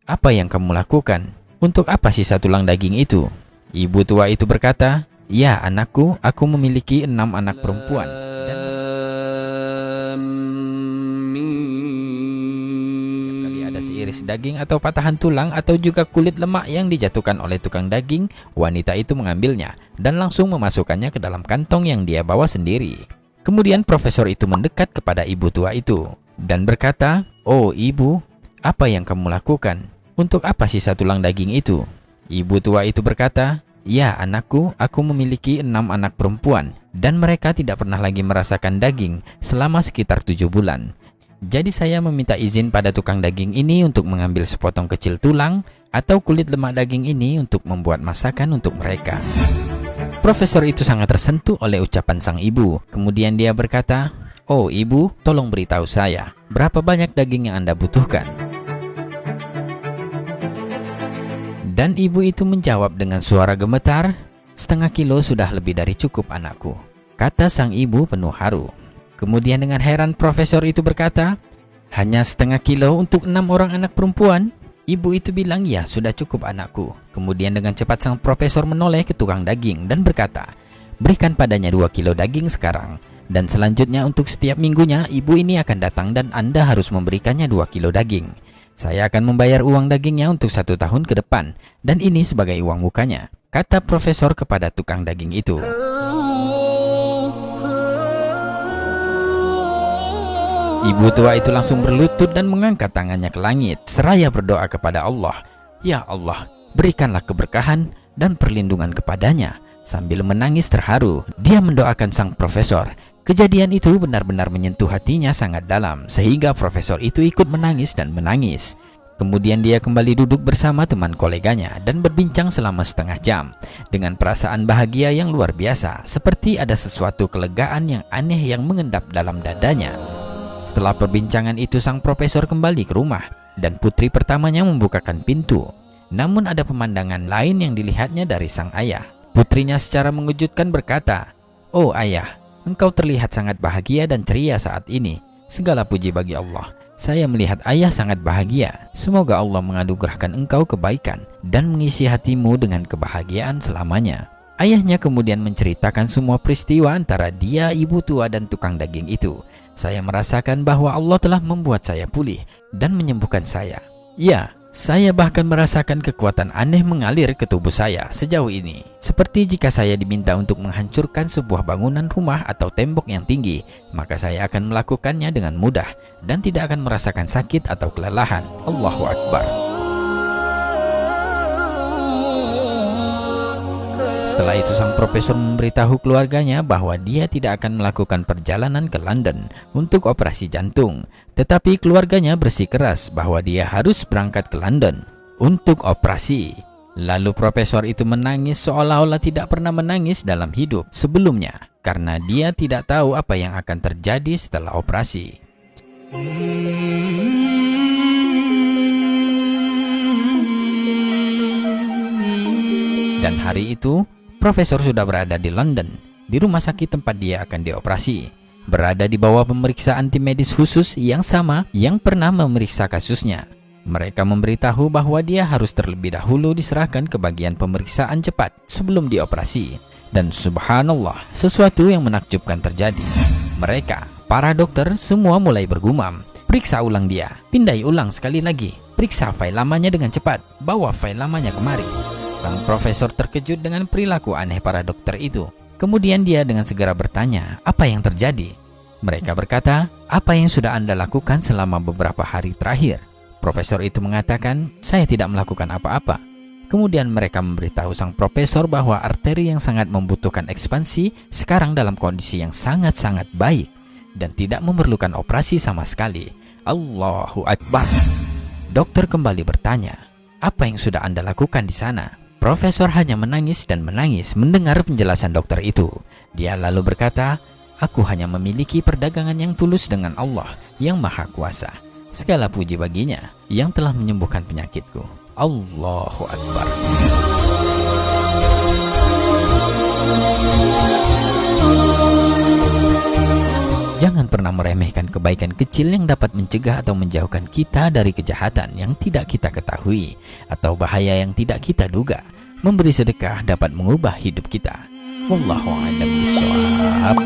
apa yang kamu lakukan? Untuk apa sisa tulang daging itu? Ibu tua itu berkata, ya anakku, aku memiliki 6 anak perempuan. Kali ada seiris daging atau patahan tulang atau juga kulit lemak yang dijatuhkan oleh tukang daging, wanita itu mengambilnya dan langsung memasukkannya ke dalam kantong yang dia bawa sendiri. Kemudian profesor itu mendekat kepada ibu tua itu dan berkata, oh ibu, apa yang kamu lakukan? Untuk apa sisa tulang daging itu? Ibu tua itu berkata, ya anakku, aku memiliki 6 anak perempuan dan mereka tidak pernah lagi merasakan daging selama sekitar 7 bulan. Jadi saya meminta izin pada tukang daging ini untuk mengambil sepotong kecil tulang atau kulit lemak daging ini untuk membuat masakan untuk mereka. Profesor itu sangat tersentuh oleh ucapan sang ibu. Kemudian dia berkata, oh ibu, tolong beritahu saya, berapa banyak daging yang Anda butuhkan? Dan ibu itu menjawab dengan suara gemetar, setengah kilo sudah lebih dari cukup anakku, kata sang ibu penuh haru. Kemudian dengan heran profesor itu berkata, hanya setengah kilo untuk 6 orang anak perempuan? Ibu itu bilang, ya sudah cukup anakku. Kemudian dengan cepat sang profesor menoleh ke tukang daging dan berkata, berikan padanya 2 kilo daging sekarang. Dan selanjutnya untuk setiap minggunya ibu ini akan datang dan Anda harus memberikannya 2 kilo daging. Saya akan membayar uang dagingnya untuk 1 tahun ke depan, dan ini sebagai uang mukanya, kata profesor kepada tukang daging itu. Ibu tua itu langsung berlutut dan mengangkat tangannya ke langit, seraya berdoa kepada Allah. Ya Allah, berikanlah keberkahan dan perlindungan kepadanya. Sambil menangis terharu, dia mendoakan sang profesor. Kejadian itu benar-benar menyentuh hatinya sangat dalam, sehingga profesor itu ikut menangis dan menangis. Kemudian dia kembali duduk bersama teman koleganya dan berbincang selama setengah jam dengan perasaan bahagia yang luar biasa, seperti ada sesuatu kelegaan yang aneh yang mengendap dalam dadanya. Setelah perbincangan itu, sang profesor kembali ke rumah dan putri pertamanya membukakan pintu. Namun ada pemandangan lain yang dilihatnya dari sang ayah. Putrinya secara mengejutkan berkata, oh ayah, engkau terlihat sangat bahagia dan ceria saat ini. Segala puji bagi Allah. Saya melihat ayah sangat bahagia. Semoga Allah menganugerahkan engkau kebaikan dan mengisi hatimu dengan kebahagiaan selamanya. Ayahnya kemudian menceritakan semua peristiwa antara dia, ibu tua, dan tukang daging itu. Saya merasakan bahwa Allah telah membuat saya pulih dan menyembuhkan saya. Ya, saya bahkan merasakan kekuatan aneh mengalir ke tubuh saya sejauh ini. Seperti jika saya diminta untuk menghancurkan sebuah bangunan rumah atau tembok yang tinggi, maka saya akan melakukannya dengan mudah dan tidak akan merasakan sakit atau kelelahan. Allahu Akbar. Setelah itu sang profesor memberitahu keluarganya bahwa dia tidak akan melakukan perjalanan ke London untuk operasi jantung. Tetapi keluarganya bersikeras bahwa dia harus berangkat ke London untuk operasi. Lalu profesor itu menangis seolah-olah tidak pernah menangis dalam hidup sebelumnya, karena dia tidak tahu apa yang akan terjadi setelah operasi. Dan hari itu, profesor sudah berada di London, di rumah sakit tempat dia akan dioperasi, berada di bawah pemeriksaan tim medis khusus yang sama yang pernah memeriksa kasusnya. Mereka memberitahu bahwa dia harus terlebih dahulu diserahkan ke bagian pemeriksaan cepat sebelum dioperasi. Dan subhanallah, sesuatu yang menakjubkan terjadi. Mereka, para dokter, semua mulai bergumam, periksa ulang dia, pindai ulang sekali lagi, periksa file lamanya dengan cepat, bawa file lamanya kemari. Sang profesor terkejut dengan perilaku aneh para dokter itu. Kemudian dia dengan segera bertanya, apa yang terjadi? Mereka berkata, apa yang sudah Anda lakukan selama beberapa hari terakhir? Profesor itu mengatakan, saya tidak melakukan apa-apa. Kemudian mereka memberitahu sang profesor bahwa arteri yang sangat membutuhkan ekspansi sekarang dalam kondisi yang sangat-sangat baik dan tidak memerlukan operasi sama sekali. Allahu Akbar. Dokter kembali bertanya, apa yang sudah Anda lakukan di sana? Profesor hanya menangis dan menangis mendengar penjelasan dokter itu. Dia lalu berkata, aku hanya memiliki perdagangan yang tulus dengan Allah yang Maha Kuasa. Segala puji baginya yang telah menyembuhkan penyakitku. Allahu Akbar. Jangan Jangan pernah meremehkan kebaikan kecil yang dapat mencegah atau menjauhkan kita dari kejahatan yang tidak kita ketahui atau bahaya yang tidak kita duga. Memberi sedekah dapat mengubah hidup kita. Wallahu a'lam bishawab.